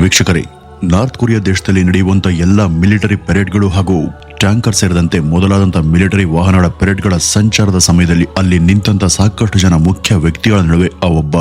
ವೀಕ್ಷಕರೇ, north Korea ದೇಶದಲ್ಲಿ ನಡೆಯುವಂತ ಎಲ್ಲಾ ಮಿಲಿಟರಿ ಪೆರೇಡ್ಗಳು ಹಾಗೂ ಟ್ಯಾಂಕರ್ ಸೇರಿದಂತೆ ಮೊದಲಾದಂತ ಮಿಲಿಟರಿ ವಾಹನಗಳ ಪೆರೇಡ್ಗಳ ಸಂಚಾರದ ಸಮಯದಲ್ಲಿ ಅಲ್ಲಿ ನಿಂತ ಸಾಕಷ್ಟು ಜನ ಮುಖ್ಯ ವ್ಯಕ್ತಿಗಳ ನಡುವೆ ಆ ಒಬ್ಬ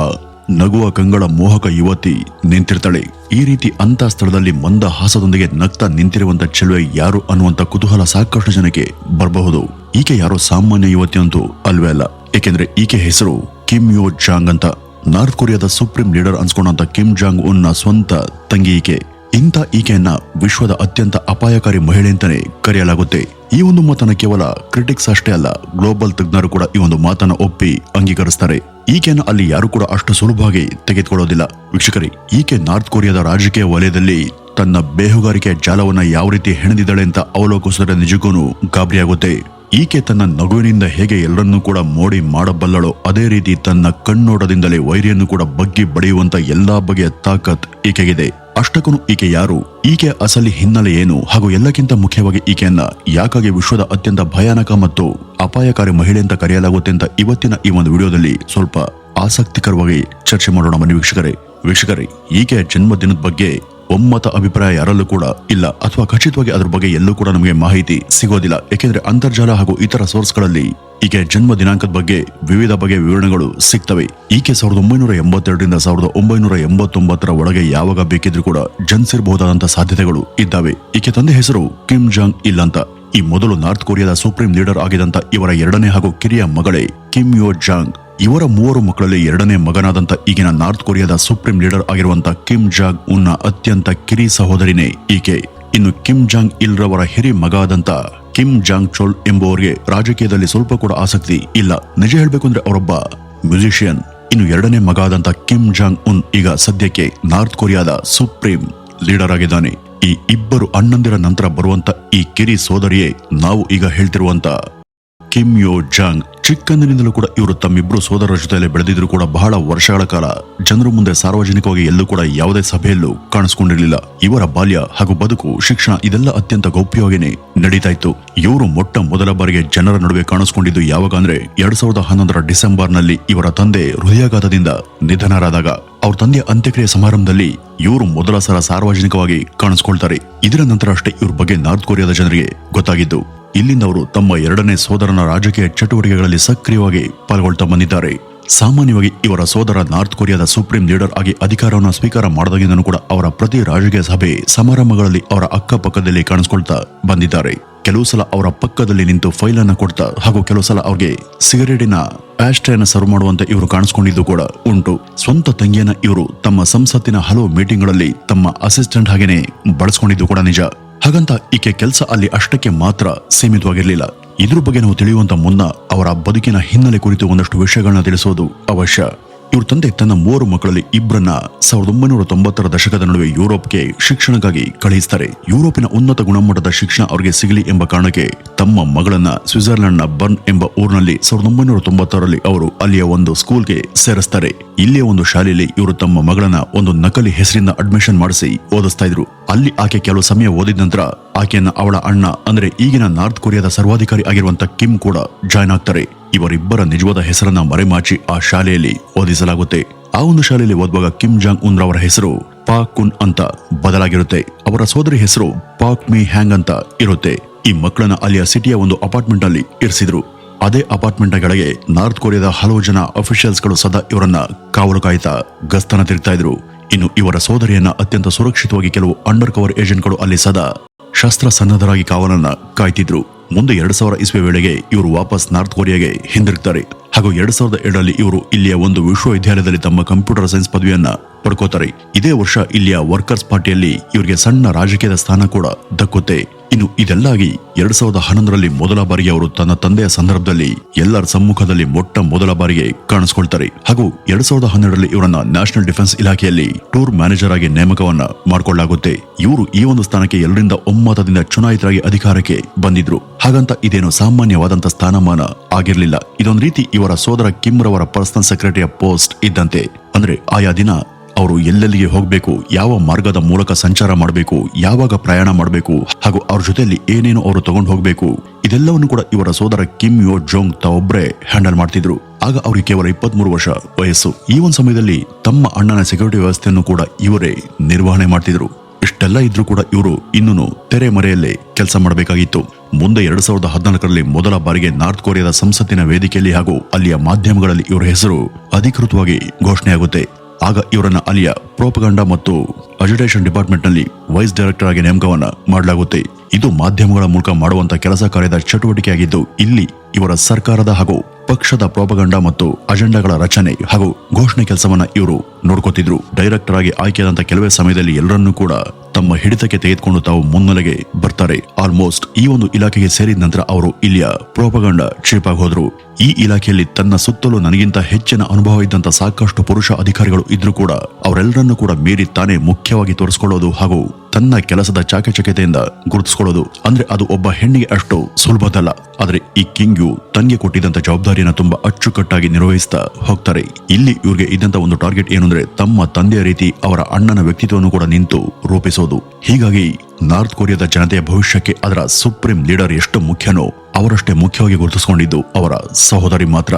ನಗುವ ಕಂಗಳ ಮೋಹಕ ಯುವತಿ ನಿಂತಿರ್ತಾಳೆ. ಈ ರೀತಿ ಅಂತ ಸ್ಥಳದಲ್ಲಿ ಮಂದ ಹಾಸದೊಂದಿಗೆ ನಗ್ತಾ ನಿಂತಿರುವಂತ ಚೆಲುವೆ ಯಾರು ಅನ್ನುವಂತ ಕುತೂಹಲ ಸಾಕಷ್ಟು ಜನಕ್ಕೆ ಬರಬಹುದು. ಈಕೆ ಯಾರೋ ಸಾಮಾನ್ಯ ಯುವತಿ ಅಂತೂ ಅಲ್ವೇ ಅಲ್ಲ. ಏಕೆಂದ್ರೆ ಈಕೆ ಹೆಸರು ಕಿಮ್ ಯೋ ಜಾಂಗ್ ಅಂತ. ನಾರ್ತ್ ಕೊರಿಯಾದ ಸುಪ್ರೀಂ ಲೀಡರ್ ಅನ್ಸ್ಕೊಂಡಂತ ಕಿಮ್ ಜಾಂಗ್ ಉನ್ನ ಸ್ವಂತ ತಂಗಿ ಈಕೆ. ಇಂಥ ಈಕೆಯನ್ನ ವಿಶ್ವದ ಅತ್ಯಂತ ಅಪಾಯಕಾರಿ ಮಹಿಳೆ ಅಂತಾನೆ ಕರೆಯಲಾಗುತ್ತೆ. ಈ ಒಂದು ಮಾತನ್ನ ಕೇವಲ ಕ್ರಿಟಿಕ್ಸ್ ಅಷ್ಟೇ ಅಲ್ಲ, ಗ್ಲೋಬಲ್ ತಜ್ಞರು ಕೂಡ ಈ ಒಂದು ಮಾತನ್ನ ಒಪ್ಪಿ ಅಂಗೀಕರಿಸ್ತಾರೆ. ಈಕೆಯನ್ನ ಅಲ್ಲಿ ಯಾರು ಕೂಡ ಅಷ್ಟು ಸುಲಭವಾಗಿ ತೆಗೆದುಕೊಳ್ಳೋದಿಲ್ಲ. ವೀಕ್ಷಕರೇ, ಈಕೆ ನಾರ್ತ್ ಕೊರಿಯಾದ ರಾಜಕೀಯ ವಲಯದಲ್ಲಿ ತನ್ನ ಬೇಹುಗಾರಿಕೆ ಜಾಲವನ್ನ ಯಾವ ರೀತಿ ಹೆಣೆದಿದ್ದಾಳೆ ಅಂತ ಅವಲೋಕಿಸಿದ್ರೆ ನಿಜಕ್ಕೂ ಗಾಬರಿಯಾಗುತ್ತೆ. ಈಕೆ ತನ್ನ ನಗುವಿನಿಂದ ಹೇಗೆ ಎಲ್ಲರನ್ನೂ ಕೂಡ ಮೋಡಿ ಮಾಡಬಲ್ಲಳೋ ಅದೇ ರೀತಿ ತನ್ನ ಕಣ್ಣೋಟದಿಂದಲೇ ವೈರಿಯನ್ನು ಕೂಡ ಬಗ್ಗಿ ಬಡಿಯುವಂತ ಎಲ್ಲಾ ಬಗೆಯ ತಾಕತ್ ಈಕೆಗಿದೆ. ಅಷ್ಟಕ್ಕೂ ಈಕೆ ಯಾರು, ಈಕೆ ಅಸಲಿ ಹಿನ್ನೆಲೆ ಏನು ಹಾಗೂ ಎಲ್ಲಕ್ಕಿಂತ ಮುಖ್ಯವಾಗಿ ಈಕೆಯನ್ನ ಯಾಕಾಗಿ ವಿಶ್ವದ ಅತ್ಯಂತ ಭಯಾನಕ ಮತ್ತು ಅಪಾಯಕಾರಿ ಮಹಿಳೆ ಅಂತ ಕರೆಯಲಾಗುತ್ತೆ ಅಂತ ಇವತ್ತಿನ ಈ ಒಂದು ವಿಡಿಯೋದಲ್ಲಿ ಸ್ವಲ್ಪ ಆಸಕ್ತಿಕರವಾಗಿ ಚರ್ಚೆ ಮಾಡೋಣ ಬನ್ನಿ ವೀಕ್ಷಕರೇ, ಈಕೆಯ ಜನ್ಮದಿನದ ಬಗ್ಗೆ ಒಮ್ಮತ ಅಭಿಪ್ರಾಯ ಯಾರಲ್ಲೂ ಕೂಡ ಇಲ್ಲ, ಅಥವಾ ಖಚಿತವಾಗಿ ಅದರ ಬಗ್ಗೆ ಎಲ್ಲೂ ಕೂಡ ನಮಗೆ ಮಾಹಿತಿ ಸಿಗೋದಿಲ್ಲ. ಯಾಕೆಂದ್ರೆ ಅಂತರ್ಜಾಲ ಹಾಗೂ ಇತರ ಸೋರ್ಸ್ಗಳಲ್ಲಿ ಈಕೆ ಜನ್ಮ ದಿನಾಂಕದ ಬಗ್ಗೆ ವಿವಿಧ ಬಗೆಯ ವಿವರಣೆಗಳು ಸಿಗ್ತವೆ. ಈಕೆ 1982ರಿಂದ 1989 ಒಳಗೆ ಯಾವಾಗ ಬೇಕಿದ್ರೂ ಕೂಡ ಜನಿಸಿರಬಹುದಾದಂತಹ ಸಾಧ್ಯತೆಗಳು ಇದ್ದಾವೆ. ಈಕೆ ತಂದೆ ಹೆಸರು ಕಿಮ್ ಜಾಂಗ್ ಇಲ್ ಅಂತ. ಈ ಮೊದಲು ನಾರ್ತ್ ಕೊರಿಯಾದ ಸುಪ್ರೀಂ ಲೀಡರ್ ಆಗಿದಂತ ಇವರ ಎರಡನೇ ಹಾಗೂ ಕಿರಿಯ ಮಗಳೇ ಕಿಮ್ ಯೋ ಜಾಂಗ್. ಇವರ 3 ಮಕ್ಕಳಲ್ಲಿ ಎರಡನೇ ಮಗನಾದಂತ ಈಗಿನ ನಾರ್ತ್ ಕೊರಿಯಾದ ಸುಪ್ರೀಂ ಲೀಡರ್ ಆಗಿರುವಂತ ಕಿಮ್ ಜಾಂಗ್ ಉನ್ನ ಅತ್ಯಂತ ಕಿರಿ ಸಹೋದರಿನೇ ಈಕೆ. ಇನ್ನು ಕಿಮ್ ಜಾಂಗ್ ಇಲ್ ರವರ ಹಿರಿ ಮಗ ಆದಂತ ಕಿಮ್ ಜಾಂಗ್ ಚೋಲ್ ಎಂಬುವರಿಗೆ ರಾಜಕೀಯದಲ್ಲಿ ಸ್ವಲ್ಪ ಕೂಡ ಆಸಕ್ತಿ ಇಲ್ಲ. ನಿಜ ಹೇಳ್ಬೇಕು ಅಂದ್ರೆ ಅವರೊಬ್ಬ ಮ್ಯೂಸಿಷಿಯನ್. ಇನ್ನು ಎರಡನೇ ಮಗ ಆದಂತ ಕಿಮ್ ಜಾಂಗ್ ಉನ್ ಈಗ ಸದ್ಯಕ್ಕೆ ನಾರ್ತ್ ಕೊರಿಯಾದ ಸುಪ್ರೀಂ ಲೀಡರ್ ಆಗಿದ್ದಾನೆ. ಈ ಇಬ್ಬರು ಅಣ್ಣಂದಿರ ನಂತರ ಬರುವಂತ ಈ ಕಿರಿ ಸೋದರಿಯೇ ನಾವು ಈಗ ಹೇಳ್ತಿರುವಂತ ಕಿಮ್ ಯೋ ಜಾಂಗ್. ಚಿಕ್ಕಂದಿನಿಂದಲೂ ಕೂಡ ಇವರು ತಮ್ಮಿಬ್ರು ಸೋದರರ ಜೊತೆಯಲ್ಲಿ ಬೆಳೆದಿದ್ರು ಕೂಡ ಬಹಳ ವರ್ಷಗಳ ಕಾಲ ಜನರು ಮುಂದೆ ಸಾರ್ವಜನಿಕವಾಗಿ ಎಲ್ಲೂ ಕೂಡ ಯಾವುದೇ ಸಭೆಯಲ್ಲೂ ಕಾಣಿಸ್ಕೊಂಡಿರಲಿಲ್ಲ. ಇವರ ಬಾಲ್ಯ ಹಾಗೂ ಬದುಕು, ಶಿಕ್ಷಣ ಇದೆಲ್ಲ ಅತ್ಯಂತ ಗೌಪ್ಯವಾಗಿಯೇ ನಡೀತಾ ಇತ್ತು. ಇವರು ಮೊಟ್ಟ ಮೊದಲ ಬಾರಿಗೆ ಜನರ ನಡುವೆ ಕಾಣಿಸ್ಕೊಂಡಿದ್ದು ಯಾವಾಗ ಅಂದ್ರೆ 2011ರ ಡಿಸೆಂಬರ್ನಲ್ಲಿ ಇವರ ತಂದೆ ಹೃದಯಾಘಾತದಿಂದ ನಿಧನರಾದಾಗ ಅವ್ರ ತಂದೆಯ ಅಂತ್ಯಕ್ರಿಯೆ ಸಮಾರಂಭದಲ್ಲಿ ಇವರು ಮೊದಲ ಸಲ ಸಾರ್ವಜನಿಕವಾಗಿ ಕಾಣಿಸ್ಕೊಳ್ತಾರೆ. ಇದರ ನಂತರ ಅಷ್ಟೇ ಇವ್ರ ಬಗ್ಗೆ ನಾರ್ತ್ ಕೊರಿಯಾದ ಜನರಿಗೆ ಗೊತ್ತಾಗಿದ್ದು. ಇಲ್ಲಿಂದ ಅವರು ತಮ್ಮ ಎರಡನೇ ಸೋದರನ ರಾಜಕೀಯ ಚಟುವಟಿಕೆಗಳಲ್ಲಿ ಸಕ್ರಿಯವಾಗಿ ಪಾಲ್ಗೊಳ್ತಾ ಬಂದಿದ್ದಾರೆ. ಸಾಮಾನ್ಯವಾಗಿ ಇವರ ಸೋದರ ನಾರ್ತ್ ಕೊರಿಯಾದ ಸುಪ್ರೀಂ ಲೀಡರ್ ಆಗಿ ಅಧಿಕಾರವನ್ನು ಸ್ವೀಕಾರ ಮಾಡಿದಾಗಿಂದನೂ ಕೂಡ ಅವರ ಪ್ರತಿ ರಾಜಕೀಯ ಸಭೆ ಸಮಾರಂಭಗಳಲ್ಲಿ ಅವರ ಅಕ್ಕಪಕ್ಕದಲ್ಲಿ ಕಾಣಿಸ್ಕೊಳ್ತಾ ಬಂದಿದ್ದಾರೆ. ಕೆಲವು ಸಲ ಅವರ ಪಕ್ಕದಲ್ಲಿ ನಿಂತು ಫೈಲ್ ಅನ್ನ ಕೊಡ್ತಾ ಹಾಗೂ ಕೆಲವು ಸಲ ಅವ್ರಿಗೆ ಸಿಗರೇಟಿನ ಆಸ್ಟ್ರೇನ ಸರ್ವ್ ಮಾಡುವಂತೆ ಇವರು ಕಾಣಿಸ್ಕೊಂಡಿದ್ದು ಕೂಡ ಉಂಟು. ಸ್ವಂತ ತಂಗಿಯನ್ನ ಇವರು ತಮ್ಮ ಸಂಸತ್ತಿನ ಹಲವು ಮೀಟಿಂಗ್ಗಳಲ್ಲಿ ತಮ್ಮ ಅಸಿಸ್ಟೆಂಟ್ ಹಾಗೇನೆ ಬಳಸ್ಕೊಂಡಿದ್ದು ಕೂಡ ನಿಜ. ಹಾಗಂತ ಈಕೆ ಕೆಲಸ ಅಲ್ಲಿ ಅಷ್ಟಕ್ಕೆ ಮಾತ್ರ ಸೀಮಿತವಾಗಿರಲಿಲ್ಲ. ಇದ್ರ ಬಗ್ಗೆ ನಾವು ತಿಳಿಯುವಂತ ಮುನ್ನ ಅವರ ಬದುಕಿನ ಹಿನ್ನೆಲೆ ಕುರಿತು ಒಂದಷ್ಟು ವಿಷಯಗಳನ್ನ ತಿಳಿಸೋದು ಅವಶ್ಯ. ಇವ್ರ ತಂದೆ ತನ್ನ 3 ಮಕ್ಕಳಲ್ಲಿ ಇಬ್ಬರನ್ನ 1990ರ ದಶಕದ ನಡುವೆ ಯುರೋಪ್ಗೆ ಶಿಕ್ಷಣಕ್ಕಾಗಿ ಕಳುಹಿಸ್ತಾರೆ. ಯುರೋಪಿನ ಉನ್ನತ ಗುಣಮಟ್ಟದ ಶಿಕ್ಷಣ ಅವರಿಗೆ ಸಿಗಲಿ ಎಂಬ ಕಾರಣಕ್ಕೆ ತಮ್ಮ ಮಗಳನ್ನ ಸ್ವಿಟ್ಜರ್ಲೆಂಡ್ ನ ಬರ್ನ್ ಎಂಬ ಊರಿನಲ್ಲಿ 1990ರಲ್ಲಿ ಅವರು ಅಲ್ಲಿಯ ಒಂದು ಸ್ಕೂಲ್ಗೆ ಸೇರಿಸ್ತಾರೆ. ಇಲ್ಲಿಯ ಒಂದು ಶಾಲೆಯಲ್ಲಿ ಇವರು ತಮ್ಮ ಮಗಳನ್ನ ಒಂದು ನಕಲಿ ಹೆಸರಿಂದ ಅಡ್ಮಿಷನ್ ಮಾಡಿಸಿ ಓದಿಸ್ತಾ ಇದ್ರು. ಅಲ್ಲಿ ಆಕೆ ಕೆಲವು ಸಮಯ ಓದಿದ ನಂತರ ಆಕೆಯನ್ನ ಅವಳ ಅಣ್ಣ ಅಂದ್ರೆ ಈಗಿನ ನಾರ್ತ್ ಕೊರಿಯಾದ ಸರ್ವಾಧಿಕಾರಿ ಆಗಿರುವಂತ ಕಿಮ್ ಕೂಡ ಜಾಯ್ನ್ ಆಗ್ತಾರೆ. ಇವರಿಬ್ಬರ ನಿಜವಾದ ಹೆಸರನ್ನ ಮರೆಮಾಚಿ ಆ ಶಾಲೆಯಲ್ಲಿ ಓದಿಸಲಾಗುತ್ತೆ. ಆ ಒಂದು ಶಾಲೆಯಲ್ಲಿ ಓದುವಾಗ ಕಿಮ್ ಜಾಂಗ್ ಉನ್ ರವರ ಹೆಸರು ಪಾಕ್ ಕುನ್ ಅಂತ ಬದಲಾಗಿರುತ್ತೆ. ಅವರ ಸೋದರಿ ಹೆಸರು ಪಾಕ್ ಮಿ ಹ್ಯಾಂಗ್ ಅಂತ ಇರುತ್ತೆ. ಈ ಮಕ್ಕಳನ್ನ ಅಲ್ಲಿಯ ಸಿಟಿಯ ಒಂದು ಅಪಾರ್ಟ್ಮೆಂಟ್ ಅಲ್ಲಿ ಇರಿಸಿದ್ರು. ಅದೇ ಅಪಾರ್ಟ್ಮೆಂಟ್ ಕೆಳಗೆ ನಾರ್ತ್ ಕೊರಿಯಾದ ಹಲವು ಜನ ಅಫಿಷಿಯಲ್ಸ್ ಗಳು ಸದಾ ಇವರನ್ನ ಕಾವಲು ಕಾಯ್ತಾ ಗಸ್ತನ ತಿರುಗ್ತಾ ಇದ್ರು. ಇನ್ನು ಇವರ ಸೋದರಿಯನ್ನ ಅತ್ಯಂತ ಸುರಕ್ಷಿತವಾಗಿ ಕೆಲವು ಅಂಡರ್ ಕವರ್ ಏಜೆಂಟ್ಗಳು ಅಲ್ಲಿ ಸದಾ ಶಸ್ತ್ರ ಸನ್ನದ್ಧರಾಗಿ ಕಾವಲನ್ನ ಕಾಯ್ತಿದ್ರು. ಮುಂದೆ 2000 ಇಸ್ವಿ ವೇಳೆಗೆ ಇವರು ವಾಪಸ್ ನಾರ್ತ್ ಕೊರಿಯಾಗೆ ಹಿಂದಿರುಗ್ತಾರೆ ಹಾಗೂ 2002ರಲ್ಲಿ ಇವರು ಇಲ್ಲಿಯ ಒಂದು ವಿಶ್ವವಿದ್ಯಾಲಯದಲ್ಲಿ ತಮ್ಮ ಕಂಪ್ಯೂಟರ್ ಸೈನ್ಸ್ ಪದವಿಯನ್ನ ಪಡ್ಕೋತಾರೆ. ಇದೇ ವರ್ಷ ಇಲ್ಲಿಯ ವರ್ಕರ್ಸ್ ಪಾರ್ಟಿಯಲ್ಲಿ ಇವರಿಗೆ ಸಣ್ಣ ರಾಜಕೀಯದ ಸ್ಥಾನ ಕೂಡ ದಕ್ಕುತ್ತೆ. ಇನ್ನು ಇದೆಲ್ಲಾಗಿ 2011ರಲ್ಲಿ ಮೊದಲ ಬಾರಿಗೆ ಅವರು ತನ್ನ ತಂದೆಯ ಸಂದರ್ಭದಲ್ಲಿ ಎಲ್ಲರ ಸಮ್ಮುಖದಲ್ಲಿ ಮೊದಲ ಬಾರಿಗೆ ಕಾಣಿಸ್ಕೊಳ್ತಾರೆ ಹಾಗೂ 2012ರಲ್ಲಿ ಇವರನ್ನ ನ್ಯಾಷನಲ್ ಡಿಫೆನ್ಸ್ ಇಲಾಖೆಯಲ್ಲಿ ಟೂರ್ ಮ್ಯಾನೇಜರ್ ಆಗಿ ನೇಮಕವನ್ನ ಮಾಡಿಕೊಳ್ಳಲಾಗುತ್ತೆ. ಇವರು ಈ ಒಂದು ಸ್ಥಾನಕ್ಕೆ ಎಲ್ಲರಿಂದ ಒಮ್ಮತದಿಂದ ಚುನಾಯಿತರಾಗಿ ಅಧಿಕಾರಕ್ಕೆ ಬಂದಿದ್ರು. ಹಾಗಂತ ಇದೇನು ಸಾಮಾನ್ಯವಾದಂತ ಸ್ಥಾನಮಾನ ಆಗಿರ್ಲಿಲ್ಲ. ಇದೊಂದು ರೀತಿ ಇವರ ಸೋದರ ಕಿಮ್ ರವರ ಪರ್ಸನಲ್ ಸೆಕ್ರೆಟರಿಯ ಪೋಸ್ಟ್ ಇದ್ದಂತೆ. ಅಂದ್ರೆ ಆಯಾ ದಿನ ಅವರು ಎಲ್ಲೆಲ್ಲಿಗೆ ಹೋಗ್ಬೇಕು, ಯಾವ ಮಾರ್ಗದ ಮೂಲಕ ಸಂಚಾರ ಮಾಡಬೇಕು, ಯಾವಾಗ ಪ್ರಯಾಣ ಮಾಡಬೇಕು ಹಾಗೂ ಅವ್ರ ಜೊತೆಯಲ್ಲಿ ಏನೇನು ಅವರು ತಗೊಂಡು ಹೋಗ್ಬೇಕು ಇದೆಲ್ಲವನ್ನು ಕೂಡ ಇವರ ಸೋದರ ಕಿಮ್ ಯೋ ಜೋಂಗ್ ತಾವೊಬ್ಬರೇ ಹ್ಯಾಂಡಲ್ ಮಾಡ್ತಿದ್ರು. ಆಗ ಅವರಿಗೆ ಕೇವಲ 23 ವರ್ಷ ವಯಸ್ಸು. ಈ ಒಂದು ಸಮಯದಲ್ಲಿ ತಮ್ಮ ಅಣ್ಣನ ಸೆಕ್ಯೂರಿಟಿ ವ್ಯವಸ್ಥೆಯನ್ನು ಕೂಡ ಇವರೇ ನಿರ್ವಹಣೆ ಮಾಡ್ತಿದ್ರು. ಇಷ್ಟೆಲ್ಲ ಇದ್ರೂ ಕೂಡ ಇವರು ಇನ್ನೂ ತೆರೆಮರೆಯಲ್ಲೇ ಕೆಲಸ ಮಾಡಬೇಕಾಗಿತ್ತು. ಮುಂದೆ 2014ರಲ್ಲಿ ಮೊದಲ ಬಾರಿಗೆ ನಾರ್ತ್ ಕೊರಿಯಾದ ಸಂಸತ್ತಿನ ವೇದಿಕೆಯಲ್ಲಿ ಹಾಗೂ ಅಲ್ಲಿಯ ಮಾಧ್ಯಮಗಳಲ್ಲಿ ಇವರ ಹೆಸರು ಅಧಿಕೃತವಾಗಿ ಘೋಷಣೆಯಾಗುತ್ತೆ. ಆಗ ಇವರನ್ನ ಅಲ್ಲಿಯ ಪ್ರೋಪಗಂಡಾ ಮತ್ತು ಅಜಿಟೇಷನ್ ಡಿಪಾರ್ಟ್ಮೆಂಟ್ ನಲ್ಲಿ ವೈಸ್ ಡೈರೆಕ್ಟರ್ ಆಗಿ ನೇಮಕವನ್ನ ಮಾಡಲಾಗುತ್ತೆ. ಇದು ಮಾಧ್ಯಮಗಳ ಮೂಲಕ ಮಾಡುವಂತ ಕೆಲಸ ಕಾರ್ಯದ ಚಟುವಟಿಕೆಯಾಗಿದ್ದು, ಇಲ್ಲಿ ಇವರ ಸರ್ಕಾರದ ಹಾಗೂ ಪಕ್ಷದ ಪ್ರೋಪಗಂಡಾ ಮತ್ತು ಅಜೆಂಡಾಗಳ ರಚನೆ ಹಾಗೂ ಘೋಷಣೆ ಕೆಲಸವನ್ನ ಇವರು ನೋಡ್ಕೋತಿದ್ರು. ಡೈರೆಕ್ಟರ್ ಆಗಿ ಆಯ್ಕೆಯಾದಂತ ಕೆಲವೇ ಸಮಯದಲ್ಲಿ ಎಲ್ಲರನ್ನೂ ಕೂಡ ತಮ್ಮ ಹಿಡಿತಕ್ಕೆ ತೆಗೆದುಕೊಂಡು ತಾವು ಮುನ್ನೆಲೆಗೆ ಬರ್ತಾರೆ. ಆಲ್ಮೋಸ್ಟ್ ಈ ಒಂದು ಇಲಾಖೆಗೆ ಸೇರಿದ ನಂತರ ಅವರು ಇಲ್ಲಿಯ ಪ್ರೋಪಗಂಡಾ ಚೀಫ್ ಆಗಿ ಹೋದ್ರು. ಈ ಇಲಾಖೆಯಲ್ಲಿ ತನ್ನ ಸುತ್ತಲೂ ನನಗಿಂತ ಹೆಚ್ಚಿನ ಅನುಭವ ಇದ್ದಂತ ಸಾಕಷ್ಟು ಪುರುಷ ಅಧಿಕಾರಿಗಳು ಇದ್ರೂ ಕೂಡ ಅವರೆಲ್ಲರನ್ನೂ ಕೂಡ ಮೀರಿ ತಾನೇ ಮುಖ್ಯವಾಗಿ ತೋರಿಸಿಕೊಳ್ಳೋದು ಹಾಗೂ ತನ್ನ ಕೆಲಸದ ಚಾಕಚಕ್ಯತೆಯಿಂದ ಗುರುತಿಸಿಕೊಳ್ಳೋದು ಅಂದ್ರೆ ಅದು ಒಬ್ಬ ಹೆಣ್ಣಿಗೆ ಅಷ್ಟು ಸುಲಭದಲ್ಲ. ಆದ್ರೆ ಈ ಕಿಂಗ್ಯು ತನ್ಗೆ ಕೊಟ್ಟಿದ್ದಂತ ಜವಾಬ್ದಾರಿಯನ್ನ ತುಂಬಾ ಅಚ್ಚುಕಟ್ಟಾಗಿ ನಿರ್ವಹಿಸ್ತಾ ಹೋಗ್ತಾರೆ. ಇಲ್ಲಿ ಇವ್ರಿಗೆ ಇದ್ದಂತ ಒಂದು ಟಾರ್ಗೆಟ್ ಏನು ಅಂದ್ರೆ ತಮ್ಮ ತಂದೆಯ ರೀತಿ ಅವರ ಅಣ್ಣನ ವ್ಯಕ್ತಿತ್ವವನ್ನು ಕೂಡ ನಿಂತು ರೂಪಿಸೋದು. ಹೀಗಾಗಿ ನಾರ್ತ್ ಕೊರಿಯಾದ ಜನತೆಯ ಭವಿಷ್ಯಕ್ಕೆ ಅದರ ಸುಪ್ರೀಂ ಲೀಡರ್ ಎಷ್ಟು ಮುಖ್ಯನೋ ಅವರಷ್ಟೇ ಮುಖ್ಯವಾಗಿ ಗುರುತಿಸಿಕೊಂಡಿದ್ದು ಅವರ ಸಹೋದರಿ ಮಾತ್ರ.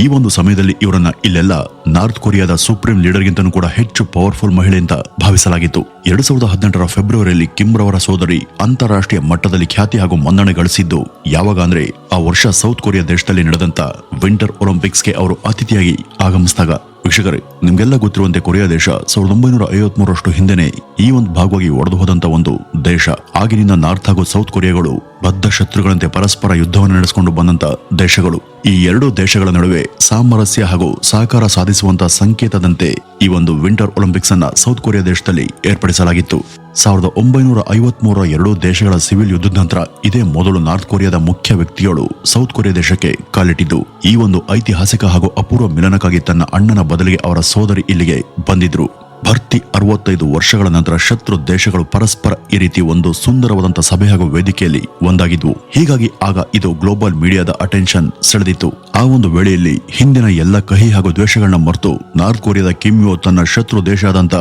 ಈ ಒಂದು ಸಮಯದಲ್ಲಿ ಇವರನ್ನ ಇಲ್ಲೆಲ್ಲ ನಾರ್ತ್ ಕೊರಿಯಾದ ಸುಪ್ರೀಂ ಲೀಡರ್ಗಿಂತನೂ ಕೂಡ ಹೆಚ್ಚು ಪವರ್ಫುಲ್ ಮಹಿಳೆ ಅಂತ ಭಾವಿಸಲಾಗಿತ್ತು. 2018ರ ಫೆಬ್ರವರಿಯಲ್ಲಿ ಕಿಮ್ ರವರ ಸೋದರಿ ಅಂತಾರಾಷ್ಟ್ರೀಯ ಮಟ್ಟದಲ್ಲಿ ಖ್ಯಾತಿ ಹಾಗೂ ಮನ್ನಣೆ ಗಳಿಸಿದ್ದು ಯಾವಾಗ ಅಂದ್ರೆ ಆ ವರ್ಷ ಸೌತ್ ಕೊರಿಯಾ ದೇಶದಲ್ಲಿ ನಡೆದಂತ ವಿಂಟರ್ ಒಲಿಂಪಿಕ್ಸ್ಗೆ ಅವರು ಅತಿಥಿಯಾಗಿ ಆಗಮಿಸಿದಾಗ. ವೀಕ್ಷಕರೇ, ನಿಮ್ಗೆಲ್ಲ ಗೊತ್ತಿರುವಂತೆ ಕೊರಿಯಾ ದೇಶ 1953ರಷ್ಟು ಹಿಂದೆನೆ ಈ ಒಂದು ಭಾಗವಾಗಿ ಒಡೆದು ಹೋದಂತ ಒಂದು ದೇಶ. ಆಗಿನಿಂದ ನಾರ್ತ್ ಹಾಗೂ ಸೌತ್ ಕೊರಿಯಾಗಳು ಬದ್ಧ ಶತ್ರುಗಳಂತೆ ಪರಸ್ಪರ ಯುದ್ಧವನ್ನು ನಡೆಸಿಕೊಂಡು ಬಂದಂತ ದೇಶಗಳು. ಈ ಎರಡೂ ದೇಶಗಳ ನಡುವೆ ಸಾಮರಸ್ಯ ಹಾಗೂ ಸಹಕಾರ ಸಾಧಿಸುವಂತ ಸಂಕೇತದಂತೆ ಈ ಒಂದು ವಿಂಟರ್ ಒಲಿಂಪಿಕ್ಸ್ ಅನ್ನ ಸೌತ್ ಕೊರಿಯಾ ದೇಶದಲ್ಲಿ ಏರ್ಪಡಿಸಲಾಗಿತ್ತು. 1953ರ ಎರಡೂ ದೇಶಗಳ ಸಿವಿಲ್ ಯುದ್ಧದ ನಂತರ ಇದೇ ಮೊದಲು ನಾರ್ತ್ ಕೊರಿಯಾದ ಮುಖ್ಯ ವ್ಯಕ್ತಿಗಳು ಸೌತ್ ಕೊರಿಯಾ ದೇಶಕ್ಕೆ ಕಾಲಿಟ್ಟಿದ್ದು. ಈ ಒಂದು ಐತಿಹಾಸಿಕ ಹಾಗೂ ಅಪೂರ್ವ ಮಿಲನಕ್ಕಾಗಿ ತನ್ನ ಅಣ್ಣನ ಬದಲಿಗೆ ಅವರ ಸೋದರಿ ಇಲ್ಲಿಗೆ ಬಂದಿದ್ರು. ಭರ್ತಿ 65 ವರ್ಷಗಳ ನಂತರ ಶತ್ರು ದೇಶಗಳು ಪರಸ್ಪರ ಈ ರೀತಿ ಒಂದು ಸುಂದರವಾದಂತಹ ಸಭೆ ಹಾಗೂ ವೇದಿಕೆಯಲ್ಲಿ ಒಂದಾಗಿದ್ವು. ಹೀಗಾಗಿ ಆಗ ಇದು ಗ್ಲೋಬಲ್ ಮೀಡಿಯಾದ ಅಟೆನ್ಷನ್ ಸೆಳೆದಿತ್ತು. ಆ ಒಂದು ವೇಳೆಯಲ್ಲಿ ಹಿಂದಿನ ಎಲ್ಲ ಕಹಿ ಹಾಗೂ ದ್ವೇಷಗಳನ್ನ ಮರೆತು ನಾರ್ತ್ ಕೊರಿಯಾದ ಕಿಮ್ ಯೋ ತನ್ನ ಶತ್ರು ದೇಶ ಆದಂತ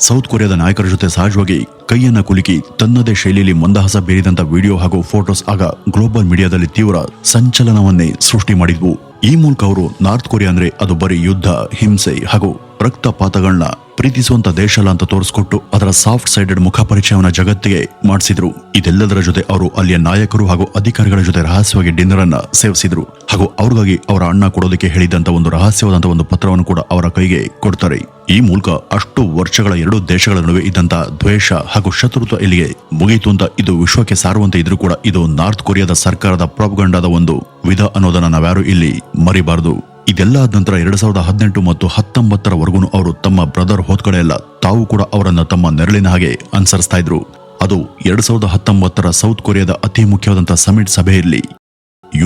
ಸೌತ್ ಕೊರಿಯಾದ ನಾಯಕರ ಜೊತೆ ಸಹಜವಾಗಿ ಕೈಯನ್ನ ಕುಲುಕಿ ತನ್ನದೇ ಶೈಲಿಯಲ್ಲಿ ಮಂದಹಾಸ ಬೀರಿದಂತ ವಿಡಿಯೋ ಹಾಗೂ ಫೋಟೋಸ್ ಆಗ ಗ್ಲೋಬಲ್ ಮೀಡಿಯಾದಲ್ಲಿ ತೀವ್ರ ಸಂಚಲನವನ್ನೇ ಸೃಷ್ಟಿ ಮಾಡಿದ್ವು. ಈ ಮೂಲಕ ಅವರು ನಾರ್ತ್ ಕೊರಿಯಾ ಅಂದ್ರೆ ಅದು ಬರೀ ಯುದ್ಧ, ಹಿಂಸೆ ಹಾಗೂ ರಕ್ತಪಾತಗಳನ್ನ ಪ್ರೀತಿಸುವಂತ ದೇಶ ಅಲ್ಲ ಅಂತ ತೋರಿಸ್ಕೊಟ್ಟು ಅದರ ಸಾಫ್ಟ್ ಸೈಡೆಡ್ ಮುಖ ಪರಿಚಯವನ್ನ ಜಗತ್ತಿಗೆ ಮಾಡಿಸಿದ್ರು. ಇದೆಲ್ಲದರ ಜೊತೆ ಅವರು ಅಲ್ಲಿಯ ನಾಯಕರು ಹಾಗೂ ಅಧಿಕಾರಿಗಳ ಜೊತೆ ರಹಸ್ಯವಾಗಿ ಡಿನ್ನರ್ ಅನ್ನ ಸೇವಿಸಿದ್ರು ಹಾಗೂ ಅವ್ರಿಗಾಗಿ ಅವರ ಅಣ್ಣ ಕೊಡೋದಕ್ಕೆ ಹೇಳಿದಂತ ಒಂದು ರಹಸ್ಯವಾದಂತ ಒಂದು ಪತ್ರವನ್ನು ಕೂಡ ಅವರ ಕೈಗೆ ಕೊಡ್ತಾರೆ. ಈ ಮೂಲಕ ಅಷ್ಟು ವರ್ಷಗಳ ಎರಡೂ ದೇಶಗಳ ನಡುವೆ ಇದ್ದಂತ ದ್ವೇಷ ಹಾಗೂ ಶತ್ರುತ್ವ ಇಲ್ಲಿಗೆ ಮುಗಿಯಿತು ಅಂತ ಇದು ವಿಶ್ವಕ್ಕೆ ಸಾರುವಂತೆ ಇದ್ರೂ ಕೂಡ ಇದು ನಾರ್ತ್ ಕೊರಿಯಾದ ಸರ್ಕಾರದ ಪ್ರಾಪಗಂಡಾದ ಒಂದು ವಿಧ ಅನ್ನೋದನ್ನ ನಾವ್ಯಾರು ಇಲ್ಲಿ ಮರಿಬಾರದು. ಇದೆಲ್ಲ ಆದ ನಂತರ 2018 ಮತ್ತು 19ರವರೆಗೂ ಅವರು ತಮ್ಮ ಬ್ರದರ್ ಹೋದ ಕಡೆ ಎಲ್ಲ ತಾವು ಕೂಡ ಅವರನ್ನ ತಮ್ಮ ನೆರಳಿನ ಹಾಗೆ ಅನುಸರಿಸ್ತಾ ಇದ್ರು. ಅದು 2019ರ ಸೌತ್ ಕೊರಿಯಾದ ಅತಿ ಮುಖ್ಯವಾದಂತಹ ಸಮಿಟ್ ಸಭೆಯಲ್ಲಿ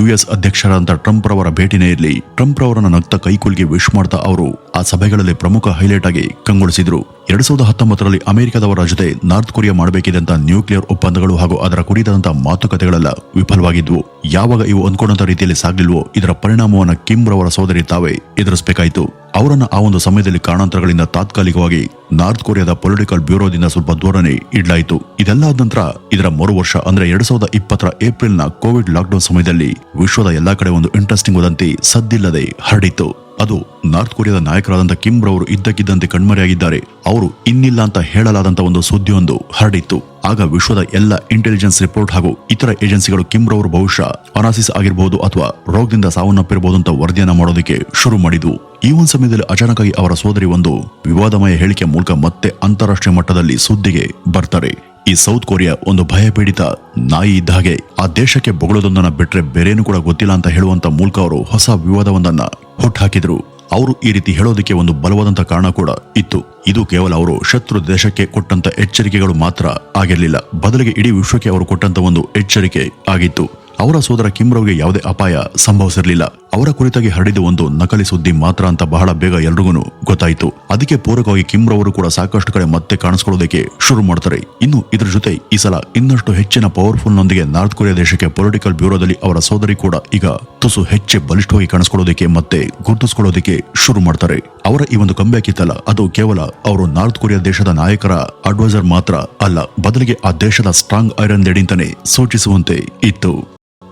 US ಅಧ್ಯಕ್ಷರಾದಂತ ಟ್ರಂಪ್ ರವರ ಭೇಟಿನೇ ಇರಲಿ, ಟ್ರಂಪ್ ರವರನ್ನ ನಗ್ತ ಕೈಕುಲ್ಗೆ ವಿಶ್ ಮಾಡ್ತಾ ಅವರು ಆ ಸಭೆಗಳಲ್ಲಿ ಪ್ರಮುಖ ಹೈಲೈಟ್ ಆಗಿ ಕಂಗೊಳಿಸಿದ್ರು. 2019ರಲ್ಲಿ ಅಮೆರಿಕದವರ ಜೊತೆ ನಾರ್ತ್ ಕೊರಿಯಾ ಮಾಡಬೇಕಿದ್ದಂತ ನ್ಯೂಕ್ಲಿಯರ್ ಒಪ್ಪಂದಗಳು ಹಾಗೂ ಅದರ ಕುರಿತಾದಂತಹ ಮಾತುಕತೆಗಳೆಲ್ಲ ವಿಫಲವಾಗಿದ್ವು. ಯಾವಾಗ ಇವು ಅಂದ್ಕೊಂಡಂತ ರೀತಿಯಲ್ಲಿ ಸಾಗ್ಲಿಲ್ವೋ ಇದರ ಪರಿಣಾಮವನ್ನ ಕಿಮ್ ರವರ ಸೋದರಿ ತಾವೇ ಎದುರಿಸಬೇಕಾಯಿತು. ಅವರನ್ನ ಆ ಒಂದು ಸಮಯದಲ್ಲಿ ಕಾರಣಾಂತರಗಳಿಂದ ತಾತ್ಕಾಲಿಕವಾಗಿ ನಾರ್ತ್ ಕೊರಿಯಾದ ಪೊಲಿಟಿಕಲ್ ಬ್ಯೂರೋದಿಂದ ಸ್ವಲ್ಪ ದೂರನೇ ಇಡ್ಲಾಯಿತು. ಇದೆಲ್ಲ ಆದ ನಂತರ ಇದರ ಮರು ವರ್ಷ ಅಂದ್ರೆ 2020ರ ಏಪ್ರಿಲ್ನ ಕೋವಿಡ್ ಲಾಕ್ಡೌನ್ ಸಮಯದಲ್ಲಿ ವಿಶ್ವದ ಎಲ್ಲಾ ಕಡೆ ಒಂದು ಇಂಟ್ರೆಸ್ಟಿಂಗ್ ವದಂತಿ ಸದ್ದಿಲ್ಲದೆ ಹರಡಿತ್ತು. ಅದು ನಾರ್ತ್ ಕೊರಿಯಾದ ನಾಯಕರಾದಂತ ಕಿಮ್ ರವರು ಇದ್ದಕ್ಕಿದ್ದಂತೆ ಕಣ್ಮರೆಯಾಗಿದ್ದಾರೆ, ಅವರು ಇನ್ನಿಲ್ಲ ಅಂತ ಹೇಳಲಾದಂತ ಒಂದು ಸುದ್ದಿಯೊಂದು ಹರಡಿತ್ತು. ಆಗ ವಿಶ್ವದ ಎಲ್ಲ ಇಂಟೆಲಿಜೆನ್ಸ್ ರಿಪೋರ್ಟ್ ಹಾಗೂ ಇತರ ಏಜೆನ್ಸಿಗಳು ಕಿಮ್ ರವರು ಬಹುಶಃ ಅನಾಸಿಸ್ ಆಗಿರಬಹುದು ಅಥವಾ ರೋಗದಿಂದ ಸಾವನ್ನಪ್ಪಿರಬಹುದು ಅಂತ ವರದಿಯನ್ನ ಮಾಡೋದಕ್ಕೆ ಶುರು ಮಾಡಿದ್ವು. ಈ ಒಂದು ಸಮಯದಲ್ಲಿ ಅಚಾನಕ್ಕಾಗಿ ಅವರ ಸೋದರಿ ಒಂದು ವಿವಾದಮಯ ಹೇಳಿಕೆ ಮೂಲಕ ಮತ್ತೆ ಅಂತಾರಾಷ್ಟ್ರೀಯ ಮಟ್ಟದಲ್ಲಿ ಸುದ್ದಿಗೆ ಬರ್ತಾರೆ. ಈ ಸೌತ್ ಕೊರಿಯಾ ಒಂದು ಭಯಪೀಡಿತ ನಾಯಿ ಇದ್ದ ಹಾಗೆ, ಆ ದೇಶಕ್ಕೆ ಬೊಗಳೋದೊಂದನ್ನ ಬಿಟ್ರೆ ಬೇರೇನು ಕೂಡ ಗೊತ್ತಿಲ್ಲ ಅಂತ ಹೇಳುವಂತ ಮೂಲಕ ಅವರು ಹೊಸ ವಿವಾದವೊಂದನ್ನ ಹುಟ್ಟುಹಾಕಿದ್ರು. ಅವರು ಈ ರೀತಿ ಹೇಳೋದಕ್ಕೆ ಒಂದು ಬಲವಾದಂತ ಕಾರಣ ಕೂಡ ಇತ್ತು. ಇದು ಕೇವಲ ಅವರು ಶತ್ರು ದೇಶಕ್ಕೆ ಕೊಟ್ಟಂತ ಎಚ್ಚರಿಕೆಗಳು ಮಾತ್ರ ಆಗಿರಲಿಲ್ಲ, ಬದಲಿಗೆ ಇಡೀ ವಿಶ್ವಕ್ಕೆ ಅವರು ಕೊಟ್ಟಂತ ಒಂದು ಎಚ್ಚರಿಕೆ ಆಗಿತ್ತು. ಅವರ ಸೋದರ ಕಿಮ್ ರವ್ಗೆ ಯಾವುದೇ ಅಪಾಯ ಸಂಭವಿಸಿರಲಿಲ್ಲ. ಅವರ ಕುರಿತಾಗಿ ಹರಡಿದ ಒಂದು ನಕಲಿ ಸುದ್ದಿ ಮಾತ್ರ ಅಂತ ಬಹಳ ಬೇಗ ಎಲ್ರಿಗೂ ಗೊತ್ತಾಯಿತು. ಅದಕ್ಕೆ ಪೂರಕವಾಗಿ ಕಿಮ್ ರವರು ಕೂಡ ಸಾಕಷ್ಟು ಕಡೆ ಮತ್ತೆ ಕಾಣಿಸ್ಕೊಳ್ಳೋದಕ್ಕೆ ಶುರು ಮಾಡ್ತಾರೆ. ಇನ್ನು ಇದ್ರ ಜೊತೆ ಈ ಸಲ ಇನ್ನಷ್ಟು ಹೆಚ್ಚಿನ ಪವರ್ಫುಲ್ ನೊಂದಿಗೆ ನಾರ್ತ್ ಕೊರಿಯಾ ದೇಶಕ್ಕೆ ಪೊಲಿಟಿಕಲ್ ಬ್ಯೂರೋದಲ್ಲಿ ಅವರ ಸೋದರಿ ಕೂಡ ಈಗ ತುಸು ಹೆಚ್ಚು ಬಲಿಷ್ಠವಾಗಿ ಕಾಣಿಸ್ಕೊಳ್ಳೋದಕ್ಕೆ ಮತ್ತೆ ಗುರುತಿಸ್ಕೊಳ್ಳೋದಕ್ಕೆ ಶುರು ಮಾಡ್ತಾರೆ. ಅವರ ಈ ಒಂದು ಕಂಬ್ಯಾಕ್ ಇತ್ತಲ್ಲ, ಅದು ಕೇವಲ ಅವರು ನಾರ್ತ್ ಕೊರಿಯಾ ದೇಶದ ನಾಯಕರ ಅಡ್ವೈಸರ್ ಮಾತ್ರ ಅಲ್ಲ, ಬದಲಿಗೆ ಆ ದೇಶದ ಸ್ಟ್ರಾಂಗ್ ಐರನ್ ಲೇಡಿ ಅಂತಾನೆ ಸೂಚಿಸುವಂತೆ ಇತ್ತು.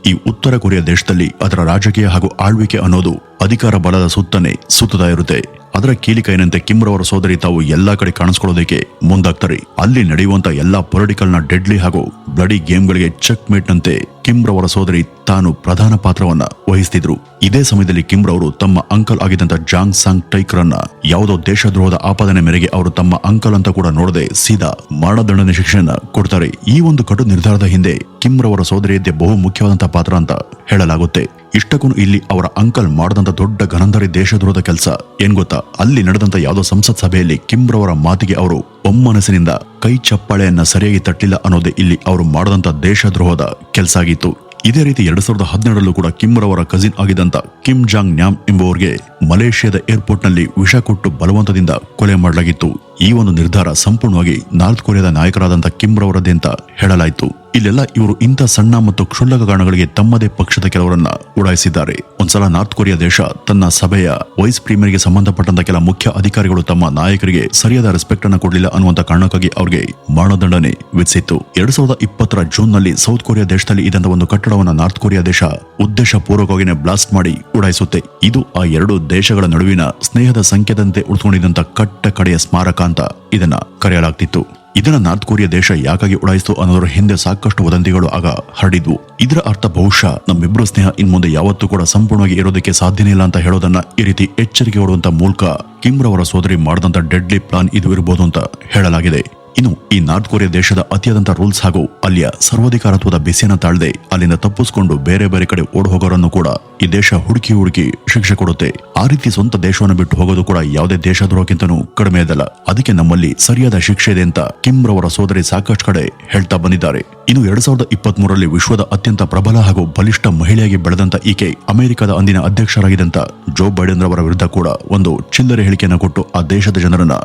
ಈ ಉತ್ತರ ಕೊರಿಯಾ ದೇಶದಲ್ಲಿ ಅದರ ರಾಜಕೀಯ ಹಾಗೂ ಆಳ್ವಿಕೆ ಅನ್ನೋದು ಅಧಿಕಾರ ಬಲದ ಸುತ್ತನೇ ಸುತ್ತುತ್ತಾ ಇರುತ್ತೆ. ಅದರ ಕೀಲಿಕೈನಂತೆ ಕಿಮ್ ರವರ ಸೋದರಿ ತಾವು ಎಲ್ಲಾ ಕಡೆ ಕಾಣಿಸ್ಕೊಳ್ಳೋದಕ್ಕೆ ಮುಂದಾಗ್ತಾರೆ. ಅಲ್ಲಿ ನಡೆಯುವಂತ ಎಲ್ಲಾ ಪೊಲಿಟಿಕಲ್ ನ ಡೆಡ್ಲಿ ಹಾಗೂ ಬ್ಲಡಿ ಗೇಮ್ಗಳಿಗೆ ಚೆಕ್ ಮೇಟ್ ನಂತೆ ಕಿಮ್ ರವರ ಸೋದರಿ ತಾನು ಪ್ರಧಾನ ಪಾತ್ರವನ್ನ ವಹಿಸ್ತಿದ್ರು. ಇದೇ ಸಮಯದಲ್ಲಿ ಕಿಮ್ ರವರು ತಮ್ಮ ಅಂಕಲ್ ಆಗಿದ್ದಂತ ಜಾಂಗ್ ಸಾಂಗ್ ಟೈಕ್ ರನ್ನ ಯಾವುದೋ ದೇಶದ್ರೋಹದ ಆಪಾದನೆ ಮೇರೆಗೆ ಅವರು ತಮ್ಮ ಅಂಕಲ್ ಅಂತ ಕೂಡ ನೋಡದೆ ಸೀದಾ ಮರಣದಂಡನೆ ಶಿಕ್ಷೆಯನ್ನ ಕೊಡ್ತಾರೆ. ಈ ಒಂದು ಕಟು ನಿರ್ಧಾರದ ಹಿಂದೆ ಕಿಮ್ ರವರ ಸೋದರಿಯದ್ದೇ ಬಹು ಮುಖ್ಯವಾದಂತಹ ಪಾತ್ರ ಅಂತ ಹೇಳಲಾಗುತ್ತೆ. ಇಷ್ಟಕ್ಕೂ ಇಲ್ಲಿ ಅವರ ಅಂಕಲ್ ಮಾಡದಂತ ದೊಡ್ಡ ಘನಂದಾರಿ ದೇಶದ್ರೋಹದ ಕೆಲಸ ಏನ್ ಗೊತ್ತಾ? ಅಲ್ಲಿ ನಡೆದಂತ ಯಾವುದೋ ಸಂಸತ್ ಸಭೆಯಲ್ಲಿ ಕಿಮ್ ರವರ ಮಾತಿಗೆ ಅವರು ಒಮ್ಮನಸ್ಸಿನಿಂದ ಕೈ ಚಪ್ಪಾಳೆಯನ್ನ ಸರಿಯಾಗಿ ತಟ್ಟಿಲ್ಲ ಅನ್ನೋದೇ ಇಲ್ಲಿ ಅವರು ಮಾಡದಂತ ದೇಶದ್ರೋಹದ ಕೆಲಸ ಆಗಿತ್ತು. ಇದೇ ರೀತಿ 2012ರಲ್ಲೂ ಕೂಡ ಕಿಮ್ ರವರ ಕಸಿನ್ ಆಗಿದ್ದಂತ ಕಿಮ್ ಜಾಂಗ್ ನ್ಯಾಮ್ ಎಂಬುವರಿಗೆ ಮಲೇಷ್ಯಾದ ಏರ್ಪೋರ್ಟ್ ನಲ್ಲಿ ವಿಷ ಕೊಟ್ಟು ಬಲವಂತದಿಂದ ಕೊಲೆ ಮಾಡಲಾಗಿತ್ತು. ಈ ಒಂದು ನಿರ್ಧಾರ ಸಂಪೂರ್ಣವಾಗಿ ನಾರ್ತ್ ಕೊರಿಯಾದ ನಾಯಕರಾದಂತ ಕಿಮ್ ರವರದ್ದೇ ಅಂತ ಹೇಳಲಾಯಿತು. ಇಲ್ಲೆಲ್ಲ ಇವರು ಇಂಥ ಸಣ್ಣ ಮತ್ತು ಕ್ಷುಲ್ಲಕ ಕಾರಣಗಳಿಗೆ ತಮ್ಮದೇ ಪಕ್ಷದ ಕೆಲವರನ್ನ ಉಡಾಯಿಸಿದ್ದಾರೆ. ಒಂದ್ಸಲ ನಾರ್ತ್ ಕೊರಿಯಾ ದೇಶ ತನ್ನ ಸಭೆಯ ವೈಸ್ ಪ್ರೀಮಿಯರ್ಗೆ ಸಂಬಂಧಪಟ್ಟಂತ ಕೆಲ ಮುಖ್ಯ ಅಧಿಕಾರಿಗಳು ತಮ್ಮ ನಾಯಕರಿಗೆ ಸರಿಯಾದ ರೆಸ್ಪೆಕ್ಟ್ ಅನ್ನು ಕೊಡಲಿಲ್ಲ ಅನ್ನುವಂತ ಕಾರಣಕ್ಕಾಗಿ ಅವರಿಗೆ ಮರಣದಂಡನೆ ವಿಧಿಸಿತ್ತು. 2020ರ ಜೂನ್ ನಲ್ಲಿ ಸೌತ್ ಕೊರಿಯಾ ದೇಶದಲ್ಲಿ ಇದ್ದಂತ ಒಂದು ಕಟ್ಟಡವನ್ನ ನಾರ್ತ್ ಕೊರಿಯಾ ದೇಶ ಉದ್ದೇಶ ಪೂರ್ವಕವಾಗಿ ಬ್ಲಾಸ್ಟ್ ಮಾಡಿ ಉಡಾಯಿಸುತ್ತೆ. ಇದು ಆ ಎರಡು ದೇಶಗಳ ನಡುವಿನ ಸ್ನೇಹದ ಸಂಕೇತದಂತೆ ಉಳಿದುಕೊಂಡಿದ್ದಂತ ಕಟ್ಟ ಕಡೆಯ ಸ್ಮಾರಕ ಅಂತ ಇದನ್ನ ಕರೆಯಲಾಗ್ತಿತ್ತು. ಇದನ್ನ ನಾರ್ತ್ ಕೊರಿಯಾ ದೇಶ ಯಾಕಾಗಿ ಉಡಾಯಿಸಿತು ಅನ್ನೋದ್ರ ಹಿಂದೆ ಸಾಕಷ್ಟು ವದಂತಿಗಳು ಆಗ ಹರಡಿದ್ವು. ಇದರ ಅರ್ಥ ಬಹುಶಃ ನಮ್ಮಿಬ್ರು ಸ್ನೇಹ ಇನ್ಮುಂದೆ ಯಾವತ್ತೂ ಕೂಡ ಸಂಪೂರ್ಣವಾಗಿ ಇರೋದಕ್ಕೆ ಸಾಧ್ಯನೇ ಇಲ್ಲ ಅಂತ ಹೇಳೋದನ್ನ ಈ ರೀತಿ ಎಚ್ಚರಿಕೆ ಕೊಡುವಂತ ಮೂಲಕ ಕಿಮ್ ರವರ ಸೋದರಿ ಮಾಡಿದಂತ ಡೆಡ್ಲಿ ಪ್ಲಾನ್ ಇದು ಇರಬಹುದು ಅಂತ ಹೇಳಲಾಗಿದೆ. ಇನ್ನು ಈ ನಾರ್ತ್ ಕೊರಿಯಾ ದೇಶದ ಅತಿಯಾದಂತ ರೂಲ್ಸ್ ಹಾಗೂ ಅಲ್ಲಿಯ ಸರ್ವಾಧಿಕಾರತ್ವದ ಬಿಸಿಯನ್ನ ತಾಳದೆ ಅಲ್ಲಿಂದ ತಪ್ಪಿಸಿಕೊಂಡು ಬೇರೆ ಬೇರೆ ಕಡೆ ಓಡ್ ಹೋಗೋರನ್ನು ಕೂಡ ಈ ದೇಶ ಹುಡುಕಿ ಶಿಕ್ಷೆ ಕೊಡುತ್ತೆ. ಆ ರೀತಿ ಸ್ವಂತ ದೇಶವನ್ನು ಬಿಟ್ಟು ಹೋಗೋದು ಕೂಡ ಯಾವುದೇ ದೇಶದ್ರೋಹಕ್ಕಿಂತನೂ ಕಡಿಮೆ ಇದಲ್ಲ. ಅದಕ್ಕೆ ನಮ್ಮಲ್ಲಿ ಸರಿಯಾದ ಶಿಕ್ಷೆ ಇದೆ ಅಂತ ಕಿಮ್ ರವರ ಸೋದರಿ ಸಾಕಷ್ಟು ಕಡೆ ಹೇಳ್ತಾ ಬಂದಿದ್ದಾರೆ. ಇನ್ನು 2023ರಲ್ಲಿ ವಿಶ್ವದ ಅತ್ಯಂತ ಪ್ರಬಲ ಹಾಗೂ ಬಲಿಷ್ಠ ಮಹಿಳೆಯಾಗಿ ಬೆಳೆದಂತ ಈಕೆ ಅಮೆರಿಕದ ಅಂದಿನ ಅಧ್ಯಕ್ಷರಾಗಿದ್ದಂತ ಜೋ ಬೈಡೆನ್ ರವರ ವಿರುದ್ಧ ಕೂಡ ಒಂದು ಚಿಲ್ಲರೆ ಹೇಳಿಕೆಯನ್ನು ಕೊಟ್ಟು ಆ ದೇಶದ ಜನರನ್ನ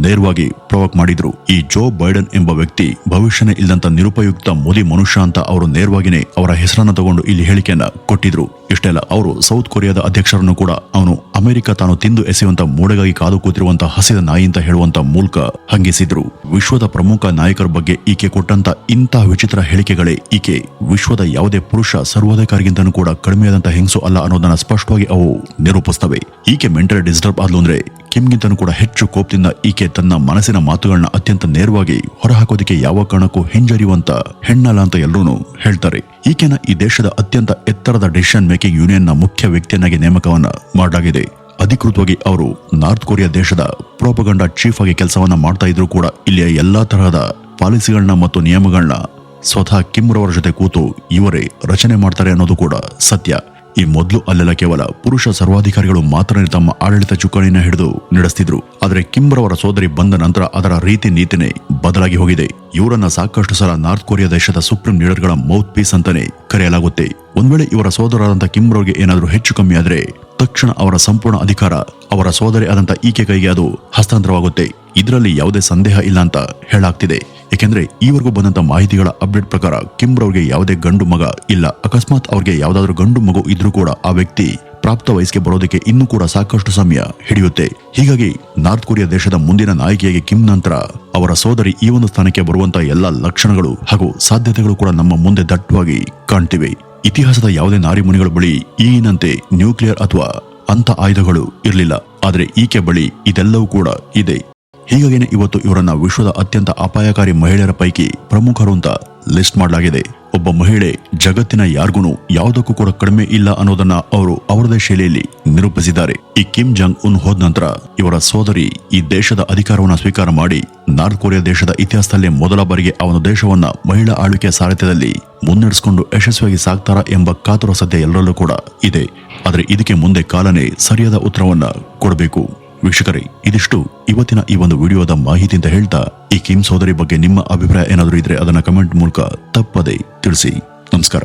ನೇರವಾಗಿ ಪ್ರೊವೋಕ್ ಮಾಡಿದ್ರು. ಈ ಜೋ ಬೈಡೆನ್ ಎಂಬ ವ್ಯಕ್ತಿ ಭವಿಷ್ಯನೇ ಇಲ್ಲದಂತ ನಿರುಪಯುಕ್ತ ಮೋದಿ ಮನುಷ್ಯ ಅಂತ ಅವರು ನೇರವಾಗಿನೇ ಅವರ ಹೆಸರನ್ನ ತಗೊಂಡು ಇಲ್ಲಿ ಹೇಳಿಕೆಯನ್ನ ಕೊಟ್ಟಿದ್ರು. ಇಷ್ಟೆಲ್ಲ ಅವರು ಸೌತ್ ಕೊರಿಯಾದ ಅಧ್ಯಕ್ಷರನ್ನು ಕೂಡ ಅವನು ಅಮೆರಿಕ ತಾನು ತಿಂದು ಎಸೆಯುವಂತ ಮೂಡೆಗಾಗಿ ಕಾದು ಕೂತಿರುವಂತ ಹಸಿದ ನಾಯಿ ಅಂತ ಹೇಳುವಂತ ಮೂಲಕ ಹಂಗಿಸಿದ್ರು. ವಿಶ್ವದ ಪ್ರಮುಖ ನಾಯಕರ ಬಗ್ಗೆ ಈಕೆ ಕೊಟ್ಟಂತ ಇಂತಹ ವಿಚಿತ್ರ ಹೇಳಿಕೆಗಳೇ ಈಕೆ ವಿಶ್ವದ ಯಾವುದೇ ಪುರುಷ ಸರ್ವಾಧಿಕಾರಿಗಿಂತನೂ ಕೂಡ ಕಡಿಮೆಯಾದಂತ ಹೆಂಗಸು ಅಲ್ಲ ಅನ್ನೋದನ್ನ ಸ್ಪಷ್ಟವಾಗಿ ಅವು ನಿರೂಪಿಸ್ತವೆ. ಈಕೆ ಮೆಂಟಲ್ ಡಿಸ್ಟರ್ಬ್ ಆದ್ಲು ಅಂದ್ರೆ ಕಿಮ್ಗಿಂತನೂ ಕೂಡ ಹೆಚ್ಚು ಕೋಪದಿಂದ ಈಕೆ ತನ್ನ ಮನಸ್ಸಿನ ಮಾತುಗಳನ್ನ ಅತ್ಯಂತ ನೇರವಾಗಿ ಹೊರಹಾಕೋದಕ್ಕೆ ಯಾವ ಕಾರಣಕ್ಕೂ ಹಿಂಜರಿಯುವಂತ ಹೆಣ್ಣಲ್ಲ ಅಂತ ಎಲ್ಲರೂ ಹೇಳ್ತಾರೆ. ಈಕೆನ ಈ ದೇಶದ ಅತ್ಯಂತ ಎತ್ತರದ ಡಿಸಿಷನ್ ಮೇಕಿಂಗ್ ಯೂನಿಯನ್ ನ ಮುಖ್ಯ ವ್ಯಕ್ತಿಯನ್ನಾಗಿ ನೇಮಕವನ್ನ ಮಾಡಲಾಗಿದೆ. ಅಧಿಕೃತವಾಗಿ ಅವರು ನಾರ್ತ್ ಕೊರಿಯಾ ದೇಶದ ಪ್ರೋಪಗಂಡಾ ಚೀಫ್ ಆಗಿ ಕೆಲಸವನ್ನ ಮಾಡ್ತಾ ಇದ್ರು ಕೂಡ ಇಲ್ಲಿಯ ಎಲ್ಲಾ ತರಹದ ಪಾಲಿಸಿಗಳನ್ನ ಮತ್ತು ನಿಯಮಗಳನ್ನ ಸ್ವತಃ ಕಿಮ್ ರವರ ಜೊತೆ ಕೂತು ಇವರೇ ರಚನೆ ಮಾಡ್ತಾರೆ ಅನ್ನೋದು ಕೂಡ ಸತ್ಯ. ಈ ಮೊದಲು ಅಲ್ಲೆಲ್ಲ ಕೇವಲ ಪುರುಷ ಸರ್ವಾಧಿಕಾರಿಗಳು ಮಾತ್ರ ತಮ್ಮ ಆಡಳಿತ ಚುಕ್ಕಾಣಿನ ಹಿಡಿದು ನಡೆಸ್ತಿದ್ರು. ಆದ್ರೆ ಕಿಮ್ ರವರ ಸೋದರಿ ಬಂದ ನಂತರ ಅದರ ರೀತಿ ನೀತಿನೇ ಬದಲಾಗಿ ಹೋಗಿದೆ. ಇವರನ್ನ ಸಾಕಷ್ಟು ಸಲ ನಾರ್ತ್ ಕೊರಿಯಾ ದೇಶದ ಸುಪ್ರೀಂ ಲೀಡರ್ಗಳ ಮೌತ್ ಪೀಸ್ ಅಂತಾನೆ ಕರೆಯಲಾಗುತ್ತೆ. ಒಂದ್ ವೇಳೆ ಇವರ ಸೋದರರಾದಂತ ಕಿಮ್ ರವರಿಗೆ ಏನಾದ್ರೂ ಹೆಚ್ಚು ಕಮ್ಮಿ ಆದ್ರೆ ತಕ್ಷಣ ಅವರ ಸಂಪೂರ್ಣ ಅಧಿಕಾರ ಅವರ ಸೋದರಿ ಆದಂತ ಈಕೆ ಕೈಗೆ ಅದು ಹಸ್ತಾಂತರವಾಗುತ್ತೆ. ಇದರಲ್ಲಿ ಯಾವುದೇ ಸಂದೇಹ ಇಲ್ಲ ಅಂತ ಹೇಳಲಾಗ್ತಿದೆ. ಏಕೆಂದ್ರೆ ಈವರೆಗೂ ಬಂದಂತ ಮಾಹಿತಿಗಳ ಅಪ್ಡೇಟ್ ಪ್ರಕಾರ ಕಿಮ್ ರವರಿಗೆ ಯಾವುದೇ ಗಂಡು ಮಗ ಇಲ್ಲ. ಅಕಸ್ಮಾತ್ ಅವ್ರಿಗೆ ಯಾವ್ದಾದ್ರು ಗಂಡು ಮಗು ಇದ್ರೂ ಕೂಡ ಆ ವ್ಯಕ್ತಿ ಪ್ರಾಪ್ತ ವಯಸ್ಸಿಗೆ ಬರೋದಕ್ಕೆ ಇನ್ನೂ ಕೂಡ ಸಾಕಷ್ಟು ಸಮಯ ಹಿಡಿಯುತ್ತೆ. ಹೀಗಾಗಿ ನಾರ್ತ್ ಕೊರಿಯಾ ದೇಶದ ಮುಂದಿನ ನಾಯಕಿಯಾಗಿ ಕಿಮ್ ನಂತರ ಅವರ ಸೋದರಿ ಈ ಒಂದು ಸ್ಥಾನಕ್ಕೆ ಬರುವಂತ ಎಲ್ಲಾ ಲಕ್ಷಣಗಳು ಹಾಗೂ ಸಾಧ್ಯತೆಗಳು ಕೂಡ ನಮ್ಮ ಮುಂದೆ ದಟ್ಟವಾಗಿ ಕಾಣ್ತಿವೆ. ಇತಿಹಾಸದ ಯಾವುದೇ ನಾರಿ ಮುನಿಗಳ ಬಳಿ ಈಗಿನಂತೆ ನ್ಯೂಕ್ಲಿಯರ್ ಅಥವಾ ಅಂತ ಆಯುಧಗಳು ಇರಲಿಲ್ಲ. ಆದ್ರೆ ಈಕೆ ಬಳಿ ಇದೆಲ್ಲವೂ ಕೂಡ ಇದೆ. ಹೀಗಾಗಿನೇ ಇವತ್ತು ಇವರನ್ನ ವಿಶ್ವದ ಅತ್ಯಂತ ಅಪಾಯಕಾರಿ ಮಹಿಳೆಯರ ಪೈಕಿ ಪ್ರಮುಖರು ಅಂತ ಲಿಸ್ಟ್ ಮಾಡಲಾಗಿದೆ. ಒಬ್ಬ ಮಹಿಳೆ ಜಗತ್ತಿನ ಯಾರಿಗೂ ಯಾವುದಕ್ಕೂ ಕೂಡ ಕಡಿಮೆ ಇಲ್ಲ ಅನ್ನೋದನ್ನ ಅವರು ಅವರದೇ ಶೈಲಿಯಲ್ಲಿ ನಿರೂಪಿಸಿದ್ದಾರೆ. ಈ ಕಿಮ್ ಜಾಂಗ್ ಉನ್ ಹೋದ ನಂತರ ಇವರ ಸೋದರಿ ಈ ದೇಶದ ಅಧಿಕಾರವನ್ನ ಸ್ವೀಕಾರ ಮಾಡಿ ನಾರ್ತ್ ಕೊರಿಯಾ ದೇಶದ ಇತಿಹಾಸದಲ್ಲೇ ಮೊದಲ ಬಾರಿಗೆ ಅವನ ದೇಶವನ್ನ ಮಹಿಳಾ ಆಳ್ವಿಕೆಯ ಸಾರಥ್ಯದಲ್ಲಿ ಮುನ್ನಡೆಸಿಕೊಂಡು ಯಶಸ್ವಿಯಾಗಿ ಸಾಗ್ತಾರಾ ಎಂಬ ಕಾತುರ ಸದ್ಯ ಎಲ್ಲರಲ್ಲೂ ಕೂಡ ಇದೆ. ಆದ್ರೆ ಇದಕ್ಕೆ ಮುಂದೆ ಕಾಲನೇ ಸರಿಯಾದ ಉತ್ತರವನ್ನ ಕೊಡಬೇಕು. ವೀಕ್ಷಕರೇ, ಇದಿಷ್ಟು ಇವತ್ತಿನ ಈ ಒಂದು ವಿಡಿಯೋದ ಮಾಹಿತಿ ಅಂತ ಹೇಳ್ತಾ ಈ ಕಿಮ್ ಸೋದರಿ ಬಗ್ಗೆ ನಿಮ್ಮ ಅಭಿಪ್ರಾಯ ಏನಾದರೂ ಇದ್ರೆ ಅದನ್ನ ಕಮೆಂಟ್ ಮೂಲಕ ತಪ್ಪದೆ ತಿಳಿಸಿ. ನಮಸ್ಕಾರ.